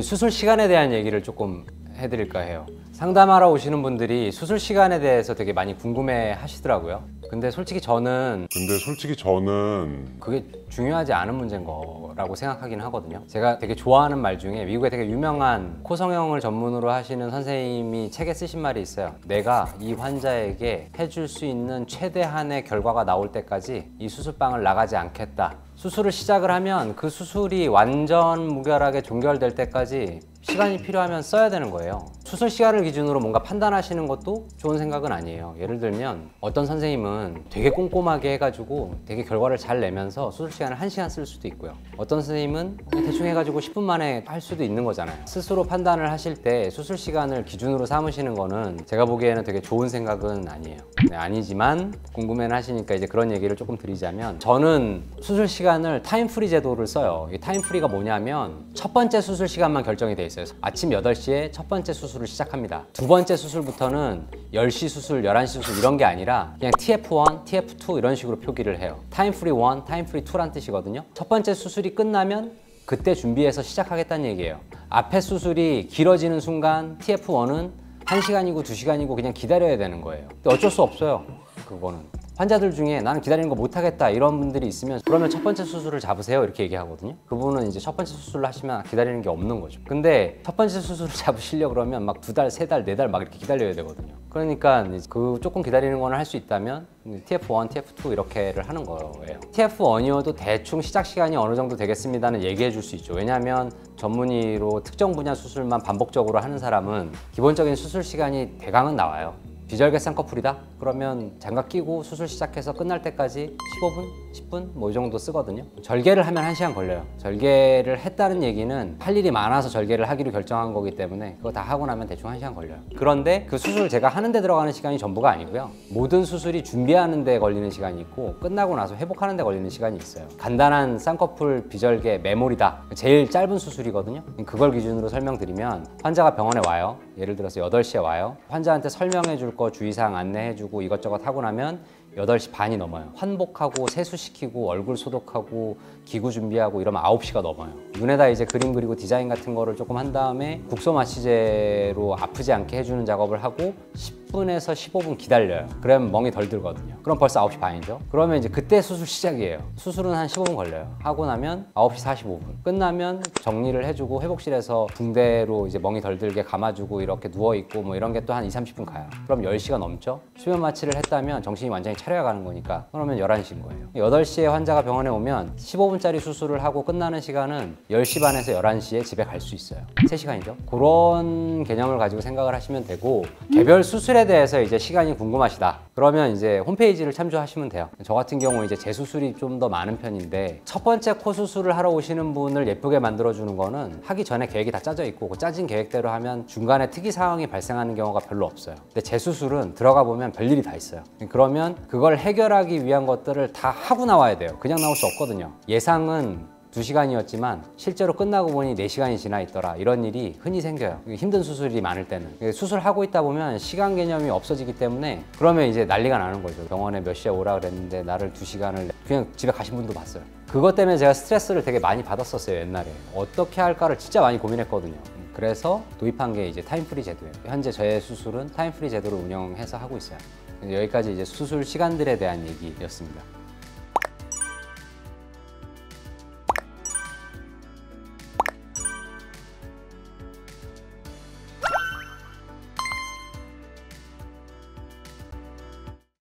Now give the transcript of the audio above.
수술 시간에 대한 얘기를 조금 해드릴까 해요. 상담하러 오시는 분들이 수술 시간에 대해서 되게 많이 궁금해 하시더라고요. 근데 솔직히 저는 그게 중요하지 않은 문제인 거라고 생각하긴 하거든요. 제가 되게 좋아하는 말 중에 미국에 되게 유명한 코 성형을 전문으로 하시는 선생님이 책에 쓰신 말이 있어요. 내가 이 환자에게 해줄 수 있는 최대한의 결과가 나올 때까지 이 수술방을 나가지 않겠다. 수술을 시작을 하면 그 수술이 완전 무결하게 종결될 때까지 시간이 필요하면 써야 되는 거예요. 수술 시간을 기준으로 뭔가 판단하시는 것도 좋은 생각은 아니에요. 예를 들면 어떤 선생님은 되게 꼼꼼하게 해가지고 되게 결과를 잘 내면서 수술 시간을 1시간 쓸 수도 있고요. 어떤 선생님은 그냥 대충 해가지고 10분 만에 할 수도 있는 거잖아요. 스스로 판단을 하실 때 수술 시간을 기준으로 삼으시는 거는 제가 보기에는 되게 좋은 생각은 아니에요. 네, 아니지만 궁금해는 하시니까 이제 그런 얘기를 조금 드리자면, 저는 수술 시간을 타임프리 제도를 써요. 이 타임프리가 뭐냐면 첫 번째 수술 시간만 결정이 돼 있어요. 아침 8시에 첫 번째 수술을 시작합니다. 두 번째 수술부터는 10시 수술, 11시 수술 이런 게 아니라 그냥 TF1, TF2 이런 식으로 표기를 해요. 타임프리 1, 타임프리 2란 뜻이거든요. 첫 번째 수술이 끝나면 그때 준비해서 시작하겠다는 얘기예요. 앞에 수술이 길어지는 순간 TF1은 1시간이고 2시간이고 그냥 기다려야 되는 거예요. 근데 어쩔 수 없어요. 그거는 환자들 중에 나는 기다리는 거 못하겠다 이런 분들이 있으면 그러면 첫 번째 수술을 잡으세요 이렇게 얘기하거든요. 그분은 이제 첫 번째 수술을 하시면 기다리는 게 없는 거죠. 근데 첫 번째 수술을 잡으시려고 그러면 막 2달, 3달, 4달 막 이렇게 기다려야 되거든요. 그러니까 그 조금 기다리는 거는 할 수 있다면 TF1, TF2 이렇게를 하는 거예요. TF1이어도 대충 시작 시간이 어느 정도 되겠습니다는 얘기해 줄 수 있죠. 왜냐하면 전문의로 특정 분야 수술만 반복적으로 하는 사람은 기본적인 수술 시간이 대강은 나와요. 비절개 쌍꺼풀이다? 그러면 장갑 끼고 수술 시작해서 끝날 때까지 15분? 10분? 뭐 이 정도 쓰거든요. 절개를 하면 1시간 걸려요. 절개를 했다는 얘기는 할 일이 많아서 절개를 하기로 결정한 거기 때문에 그거 다 하고 나면 대충 1시간 걸려요. 그런데 그 수술 제가 하는 데 들어가는 시간이 전부가 아니고요. 모든 수술이 준비하는 데 걸리는 시간이 있고 끝나고 나서 회복하는 데 걸리는 시간이 있어요. 간단한 쌍꺼풀 비절개 메모리다. 제일 짧은 수술이거든요. 그걸 기준으로 설명드리면 환자가 병원에 와요. 예를 들어서 8시에 와요. 환자한테 설명해 줄 거 주의사항 안내해 주고 이것저것 하고 나면 8시 반이 넘어요. 환복하고 세수시키고 얼굴 소독하고 기구 준비하고 이러면 9시가 넘어요. 눈에다 이제 그림 그리고 디자인 같은 거를 조금 한 다음에 국소 마취제로 아프지 않게 해주는 작업을 하고 10분에서 15분 기다려요. 그러면 멍이 덜 들거든요. 그럼 벌써 9시 반이죠. 그러면 이제 그때 수술 시작이에요. 수술은 한 15분 걸려요. 하고 나면 9시 45분. 끝나면 정리를 해주고 회복실에서 붕대로 이제 멍이 덜 들게 감아주고 이렇게 누워있고 뭐 이런 게 또 한 2, 30분 가요. 그럼 10시가 넘죠. 수면 마취를 했다면 정신이 완전히 차려야 가는 거니까 그러면 11시인 거예요. 8시에 환자가 병원에 오면 15분짜리 수술을 하고 끝나는 시간은 10시 반에서 11시에 집에 갈 수 있어요. 3시간이죠. 그런 개념을 가지고 생각을 하시면 되고, 개별 수술에 대해서 이제 시간이 궁금하시다. 그러면 이제 홈페이지를 참조하시면 돼요. 저 같은 경우 이제 재수술이 좀 더 많은 편인데 첫 번째 코 수술을 하러 오시는 분을 예쁘게 만들어주는 거는 하기 전에 계획이 다 짜져 있고 그 짜진 계획대로 하면 중간에 특이 사항이 발생하는 경우가 별로 없어요. 근데 재수술은 들어가 보면 별일이 다 있어요. 그러면 그걸 해결하기 위한 것들을 다 하고 나와야 돼요. 그냥 나올 수 없거든요. 예상은 2시간이었지만 실제로 끝나고 보니 4시간이 지나 있더라. 이런 일이 흔히 생겨요. 힘든 수술이 많을 때는. 수술하고 있다 보면 시간 개념이 없어지기 때문에 그러면 이제 난리가 나는 거죠. 병원에 몇 시에 오라 그랬는데 나를 2시간을 그냥 집에 가신 분도 봤어요. 그것 때문에 제가 스트레스를 되게 많이 받았었어요. 옛날에 어떻게 할까를 진짜 많이 고민했거든요. 그래서 도입한 게 이제 타임프리 제도예요. 현재 저의 수술은 타임프리 제도를 운영해서 하고 있어요. 여기까지 이제 수술 시간들에 대한 얘기였습니다.